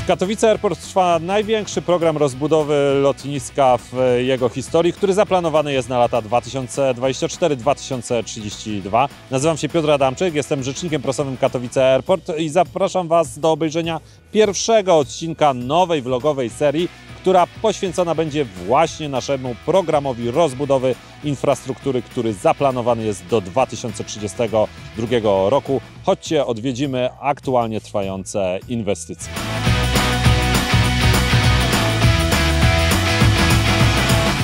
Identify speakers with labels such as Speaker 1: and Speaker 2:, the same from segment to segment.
Speaker 1: Katowice Airport trwa największy program rozbudowy lotniska w jego historii, który zaplanowany jest na lata 2024-2032. Nazywam się Piotr Adamczyk, jestem rzecznikiem prasowym Katowice Airport i zapraszam Was do obejrzenia pierwszego odcinka nowej vlogowej serii, która poświęcona będzie właśnie naszemu programowi rozbudowy infrastruktury, który zaplanowany jest do 2032 roku. Chodźcie, odwiedzimy aktualnie trwające inwestycje.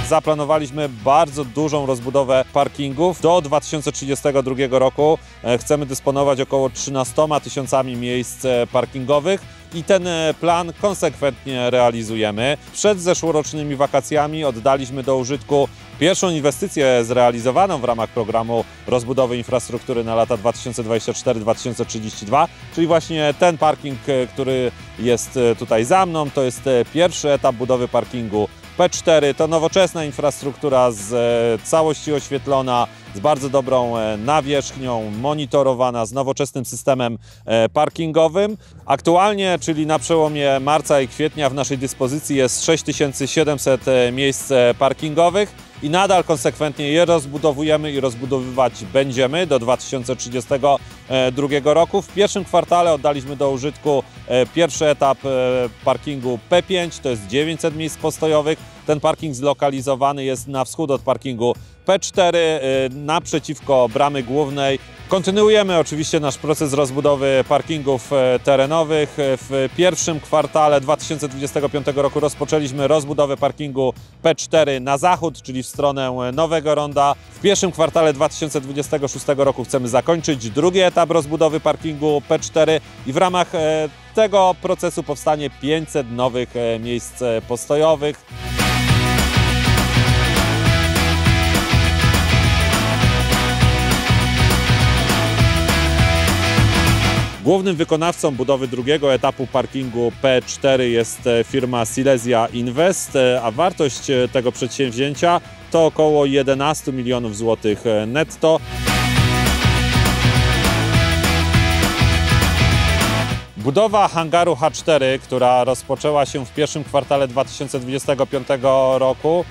Speaker 1: Zaplanowaliśmy bardzo dużą rozbudowę parkingów. Do 2032 roku chcemy dysponować około 13 000 miejsc parkingowych i ten plan konsekwentnie realizujemy. Przed zeszłorocznymi wakacjami oddaliśmy do użytku pierwszą inwestycję zrealizowaną w ramach programu rozbudowy infrastruktury na lata 2024-2032, czyli właśnie ten parking, który jest tutaj za mną. To jest pierwszy etap budowy parkingu P4. To nowoczesna infrastruktura z całości oświetlona, z bardzo dobrą nawierzchnią, monitorowana, z nowoczesnym systemem parkingowym. Aktualnie, czyli na przełomie marca i kwietnia, w naszej dyspozycji jest 6700 miejsc parkingowych i nadal konsekwentnie je rozbudowujemy i rozbudowywać będziemy do 2032 roku. W pierwszym kwartale oddaliśmy do użytku pierwszy etap parkingu P5, to jest 900 miejsc postojowych. Ten parking zlokalizowany jest na wschód od parkingu P4, naprzeciwko bramy głównej. Kontynuujemy oczywiście nasz proces rozbudowy parkingów terenowych. W pierwszym kwartale 2025 roku rozpoczęliśmy rozbudowę parkingu P4 na zachód, czyli w stronę Nowego Ronda. W pierwszym kwartale 2026 roku chcemy zakończyć drugi etap rozbudowy parkingu P4 i w ramach tego procesu powstanie 500 nowych miejsc postojowych. Głównym wykonawcą budowy drugiego etapu parkingu P4 jest firma Silesia Invest, a wartość tego przedsięwzięcia to około 11 milionów złotych netto. Budowa hangaru H4, która rozpoczęła się w pierwszym kwartale 2025 roku,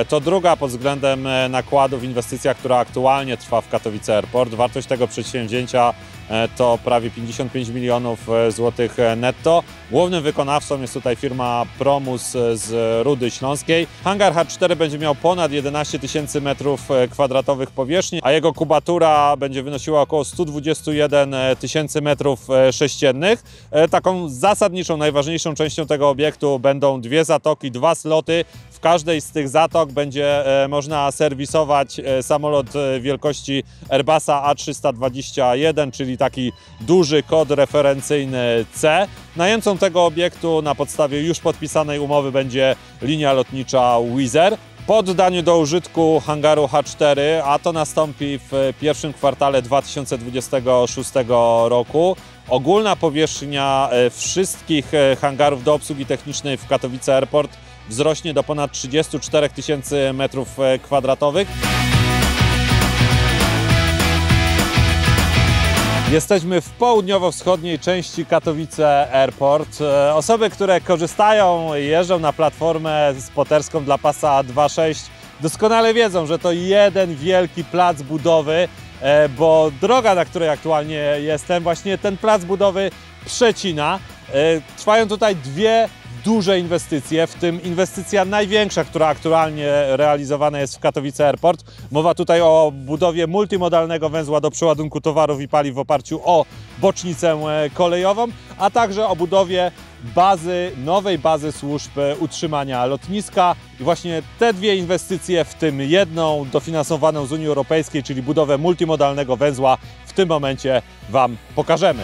Speaker 1: to druga pod względem nakładów inwestycja, która aktualnie trwa w Katowice Airport. Wartość tego przedsięwzięcia to prawie 55 milionów złotych netto. Głównym wykonawcą jest tutaj firma Promus z Rudy Śląskiej. Hangar H4 będzie miał ponad 11 000 metrów kwadratowych powierzchni, a jego kubatura będzie wynosiła około 121 000 metrów sześciennych. Taką zasadniczą, najważniejszą częścią tego obiektu będą dwie zatoki, dwa sloty. W każdej z tych zatok będzie można serwisować samolot wielkości Airbusa A321, czyli taki duży kod referencyjny C. Najemcą tego obiektu na podstawie już podpisanej umowy będzie linia lotnicza Wizz Air. Po oddaniu do użytku hangaru H4, a to nastąpi w pierwszym kwartale 2026 roku, ogólna powierzchnia wszystkich hangarów do obsługi technicznej w Katowice Airport wzrośnie do ponad 34 000 metrów kwadratowych. Jesteśmy w południowo-wschodniej części Katowice Airport. Osoby, które korzystają, jeżdżą na platformę spoterską dla pasa 2.6, doskonale wiedzą, że to jeden wielki plac budowy, bo droga, na której aktualnie jestem, właśnie ten plac budowy przecina. Trwają tutaj dwie duże inwestycje, w tym inwestycja największa, która aktualnie realizowana jest w Katowice Airport. Mowa tutaj o budowie multimodalnego węzła do przeładunku towarów i paliw w oparciu o bocznicę kolejową, a także o budowie nowej bazy służb utrzymania lotniska. I właśnie te dwie inwestycje, w tym jedną dofinansowaną z Unii Europejskiej, czyli budowę multimodalnego węzła, w tym momencie Wam pokażemy.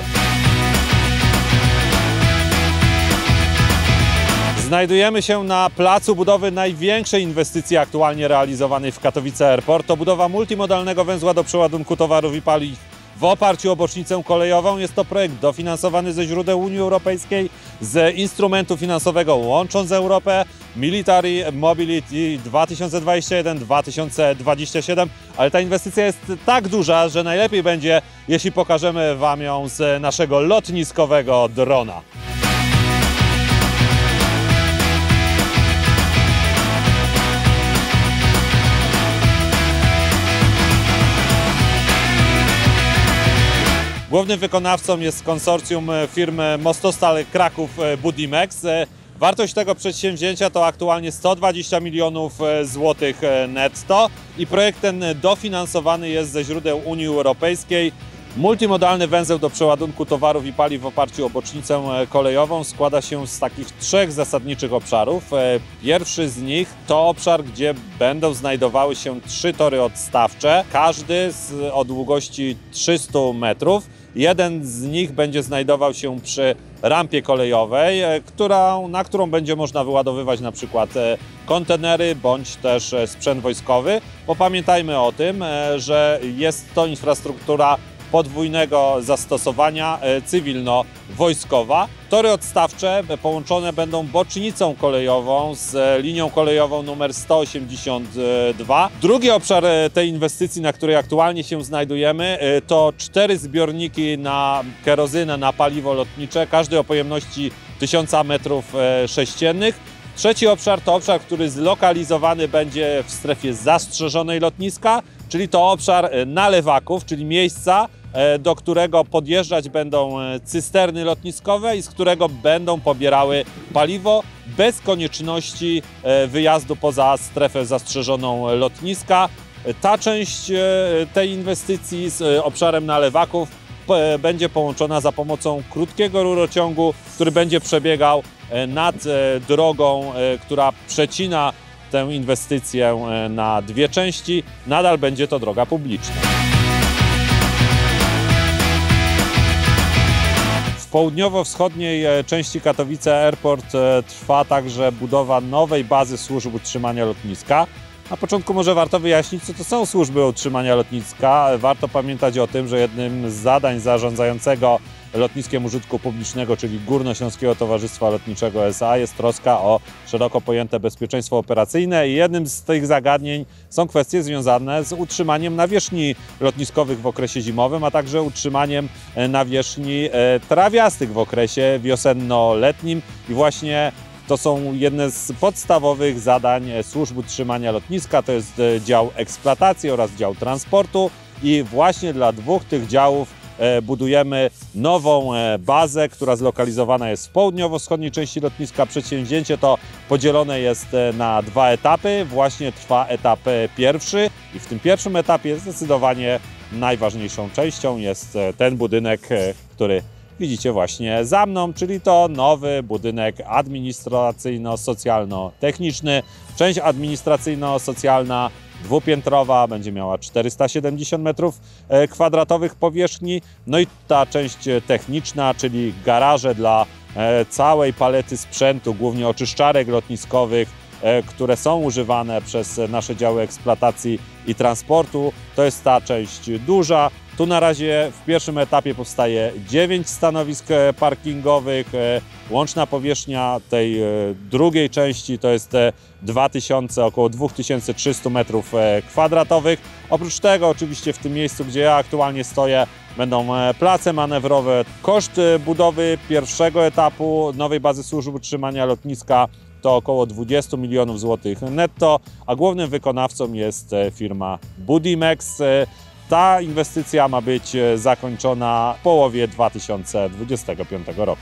Speaker 1: Znajdujemy się na placu budowy największej inwestycji aktualnie realizowanej w Katowice Airport. To budowa multimodalnego węzła do przeładunku towarów i paliw w oparciu o bocznicę kolejową. Jest to projekt dofinansowany ze źródeł Unii Europejskiej, z instrumentu finansowego Łącząc Europę, Military Mobility 2021-2027, ale ta inwestycja jest tak duża, że najlepiej będzie, jeśli pokażemy Wam ją z naszego lotniskowego drona. Głównym wykonawcą jest konsorcjum firmy Mostostal Kraków Budimex. Wartość tego przedsięwzięcia to aktualnie 120 milionów złotych netto i projekt ten dofinansowany jest ze źródeł Unii Europejskiej. Multimodalny węzeł do przeładunku towarów i paliw w oparciu o bocznicę kolejową składa się z takich 3 zasadniczych obszarów. Pierwszy z nich to obszar, gdzie będą znajdowały się 3 tory odstawcze, każdy o długości 300 metrów. Jeden z nich będzie znajdował się przy rampie kolejowej, na którą będzie można wyładowywać na przykład kontenery bądź też sprzęt wojskowy, bo pamiętajmy o tym, że jest to infrastruktura podwójnego zastosowania cywilno-wojskowa. Tory odstawcze połączone będą bocznicą kolejową z linią kolejową numer 182. Drugi obszar tej inwestycji, na której aktualnie się znajdujemy, to 4 zbiorniki na kerozynę, na paliwo lotnicze, każdy o pojemności 1000 m3. Trzeci obszar to obszar, który zlokalizowany będzie w strefie zastrzeżonej lotniska, czyli to obszar nalewaków, czyli miejsca, do którego podjeżdżać będą cysterny lotniskowe i z którego będą pobierały paliwo bez konieczności wyjazdu poza strefę zastrzeżoną lotniska. Ta część tej inwestycji z obszarem nalewaków będzie połączona za pomocą krótkiego rurociągu, który będzie przebiegał nad drogą, która przecina tę inwestycję na 2 części. Nadal będzie to droga publiczna. W południowo-wschodniej części Katowice Airport trwa także budowa nowej bazy służb utrzymania lotniska. Na początku może warto wyjaśnić, co to są służby utrzymania lotniska. Warto pamiętać o tym, że jednym z zadań zarządzającego lotniskiem użytku publicznego, czyli Górnośląskiego Towarzystwa Lotniczego S.A. jest troska o szeroko pojęte bezpieczeństwo operacyjne i jednym z tych zagadnień są kwestie związane z utrzymaniem nawierzchni lotniskowych w okresie zimowym, a także utrzymaniem nawierzchni trawiastych w okresie wiosenno-letnim i właśnie to są jedne z podstawowych zadań służb utrzymania lotniska, to jest dział eksploatacji oraz dział transportu i właśnie dla 2 tych działów budujemy nową bazę, która zlokalizowana jest w południowo-wschodniej części lotniska. Przedsięwzięcie to podzielone jest na 2 etapy. Właśnie trwa etap pierwszy i w tym pierwszym etapie zdecydowanie najważniejszą częścią jest ten budynek, który widzicie właśnie za mną, czyli to nowy budynek administracyjno-socjalno-techniczny. Część administracyjno-socjalna dwupiętrowa, będzie miała 470 m2 powierzchni. No i ta część techniczna, czyli garaże dla całej palety sprzętu, głównie oczyszczarek lotniskowych, które są używane przez nasze działy eksploatacji i transportu. To jest ta część duża. Tu na razie w pierwszym etapie powstaje 9 stanowisk parkingowych. Łączna powierzchnia tej drugiej części to jest około 2300 m2. Oprócz tego oczywiście w tym miejscu, gdzie ja aktualnie stoję, będą place manewrowe. Koszt budowy pierwszego etapu nowej bazy służb utrzymania lotniska to około 20 milionów złotych netto, a głównym wykonawcą jest firma Budimex. Ta inwestycja ma być zakończona w połowie 2025 roku.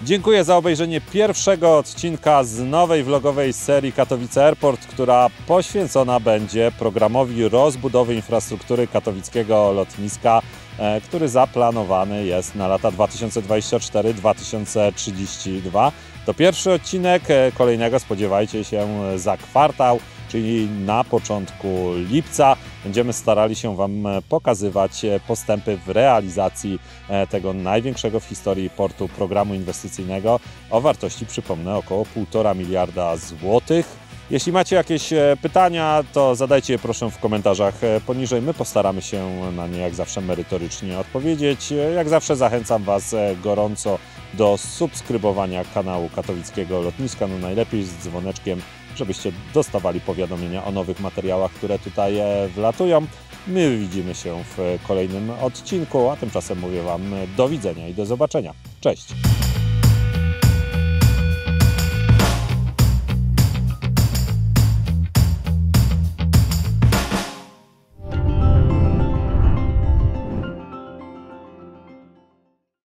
Speaker 1: Dziękuję za obejrzenie pierwszego odcinka z nowej vlogowej serii Katowice Airport, która poświęcona będzie programowi rozbudowy infrastruktury katowickiego lotniska, który zaplanowany jest na lata 2024-2032. To pierwszy odcinek, kolejnego spodziewajcie się za kwartał, czyli na początku lipca. Będziemy starali się Wam pokazywać postępy w realizacji tego największego w historii portu programu inwestycyjnego o wartości, przypomnę, około 1,5 miliarda złotych. Jeśli macie jakieś pytania, to zadajcie je proszę w komentarzach poniżej. My postaramy się na nie jak zawsze merytorycznie odpowiedzieć. Jak zawsze zachęcam Was gorąco do subskrybowania kanału Katowickiego Lotniska, no najlepiej z dzwoneczkiem, żebyście dostawali powiadomienia o nowych materiałach, które tutaj wlatują. My widzimy się w kolejnym odcinku, a tymczasem mówię Wam do widzenia i do zobaczenia. Cześć!